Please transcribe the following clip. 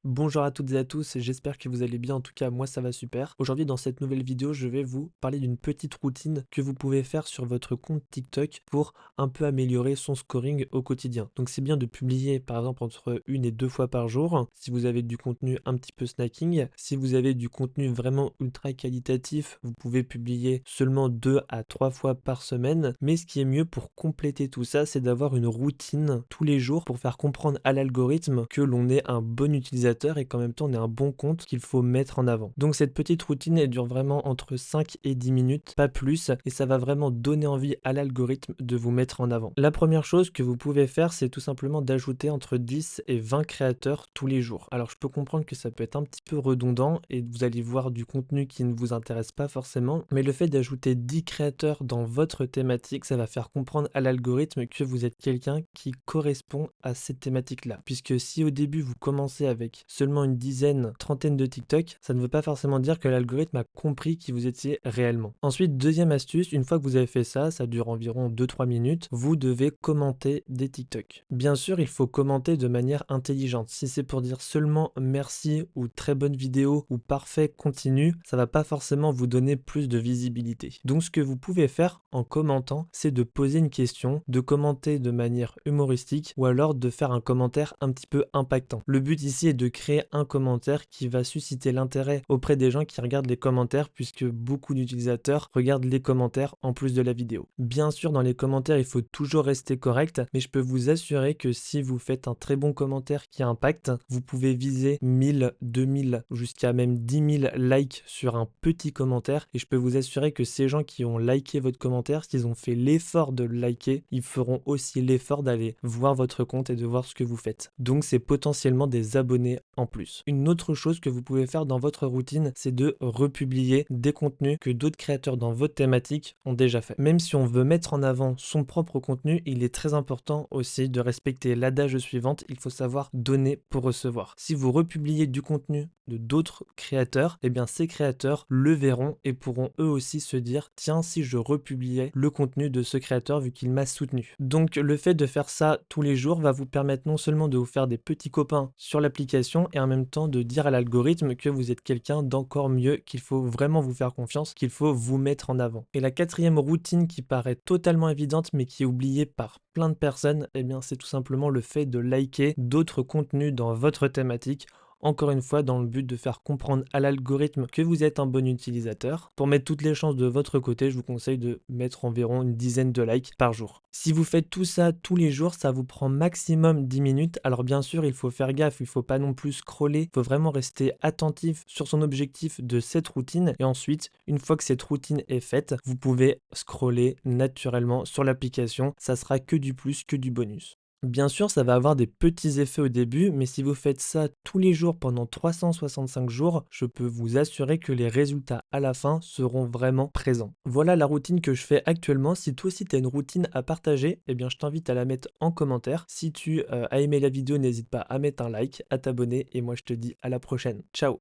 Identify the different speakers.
Speaker 1: Bonjour à toutes et à tous, j'espère que vous allez bien, en tout cas moi ça va super. Aujourd'hui dans cette nouvelle vidéo je vais vous parler d'une petite routine que vous pouvez faire sur votre compte TikTok pour un peu améliorer son scoring au quotidien. Donc c'est bien de publier par exemple entre une et deux fois par jour si vous avez du contenu un petit peu snacking. Si vous avez du contenu vraiment ultra qualitatif, vous pouvez publier seulement deux à trois fois par semaine. Mais ce qui est mieux pour compléter tout ça, c'est d'avoir une routine tous les jours pour faire comprendre à l'algorithme que l'on est un bon utilisateur et qu'en même temps on est un bon compte qu'il faut mettre en avant. Donc cette petite routine elle dure vraiment entre 5 et 10 minutes, pas plus, et ça va vraiment donner envie à l'algorithme de vous mettre en avant. La première chose que vous pouvez faire, c'est tout simplement d'ajouter entre 10 et 20 créateurs tous les jours. Alors je peux comprendre que ça peut être un petit peu redondant et vous allez voir du contenu qui ne vous intéresse pas forcément, mais le fait d'ajouter 10 créateurs dans votre thématique, ça va faire comprendre à l'algorithme que vous êtes quelqu'un qui correspond à cette thématique-là. Puisque si au début vous commencez avec seulement une dizaine, trentaine de TikTok, ça ne veut pas forcément dire que l'algorithme a compris qui vous étiez réellement. Ensuite, deuxième astuce, une fois que vous avez fait ça, ça dure environ 2-3 minutes, vous devez commenter des TikTok. Bien sûr, il faut commenter de manière intelligente. Si c'est pour dire seulement merci ou très bonne vidéo ou parfait, continue, ça va pas forcément vous donner plus de visibilité. Donc ce que vous pouvez faire en commentant, c'est de poser une question, de commenter de manière humoristique ou alors de faire un commentaire un petit peu impactant. Le but ici est de créer un commentaire qui va susciter l'intérêt auprès des gens qui regardent les commentaires puisque beaucoup d'utilisateurs regardent les commentaires en plus de la vidéo. Bien sûr, dans les commentaires, il faut toujours rester correct, mais je peux vous assurer que si vous faites un très bon commentaire qui impacte, vous pouvez viser 1000, 2000, jusqu'à même 10 000 likes sur un petit commentaire et je peux vous assurer que ces gens qui ont liké votre commentaire, s'ils ont fait l'effort de le liker, ils feront aussi l'effort d'aller voir votre compte et de voir ce que vous faites. Donc c'est potentiellement des abonnés en plus. Une autre chose que vous pouvez faire dans votre routine, c'est de republier des contenus que d'autres créateurs dans votre thématique ont déjà fait. Même si on veut mettre en avant son propre contenu, il est très important aussi de respecter l'adage suivante, il faut savoir donner pour recevoir. Si vous republiez du contenu de d'autres créateurs, eh bien ces créateurs le verront et pourront eux aussi se dire tiens, si je republiais le contenu de ce créateur vu qu'il m'a soutenu. Donc le fait de faire ça tous les jours va vous permettre non seulement de vous faire des petits copains sur l'application et en même temps de dire à l'algorithme que vous êtes quelqu'un d'encore mieux, qu'il faut vraiment vous faire confiance, qu'il faut vous mettre en avant. Et la quatrième routine qui paraît totalement évidente mais qui est oubliée par plein de personnes, eh bien c'est tout simplement le fait de liker d'autres contenus dans votre thématique. Encore une fois, dans le but de faire comprendre à l'algorithme que vous êtes un bon utilisateur. Pour mettre toutes les chances de votre côté, je vous conseille de mettre environ une dizaine de likes par jour. Si vous faites tout ça tous les jours, ça vous prend maximum 10 minutes. Alors bien sûr, il faut faire gaffe, il ne faut pas non plus scroller, il faut vraiment rester attentif sur son objectif de cette routine. Et ensuite, une fois que cette routine est faite, vous pouvez scroller naturellement sur l'application. Ça sera que du plus, que du bonus. Bien sûr, ça va avoir des petits effets au début, mais si vous faites ça tous les jours pendant 365 jours, je peux vous assurer que les résultats à la fin seront vraiment présents. Voilà la routine que je fais actuellement. Si toi aussi tu as une routine à partager, eh bien je t'invite à la mettre en commentaire. Si tu as aimé la vidéo, n'hésite pas à mettre un like, à t'abonner et moi je te dis à la prochaine. Ciao!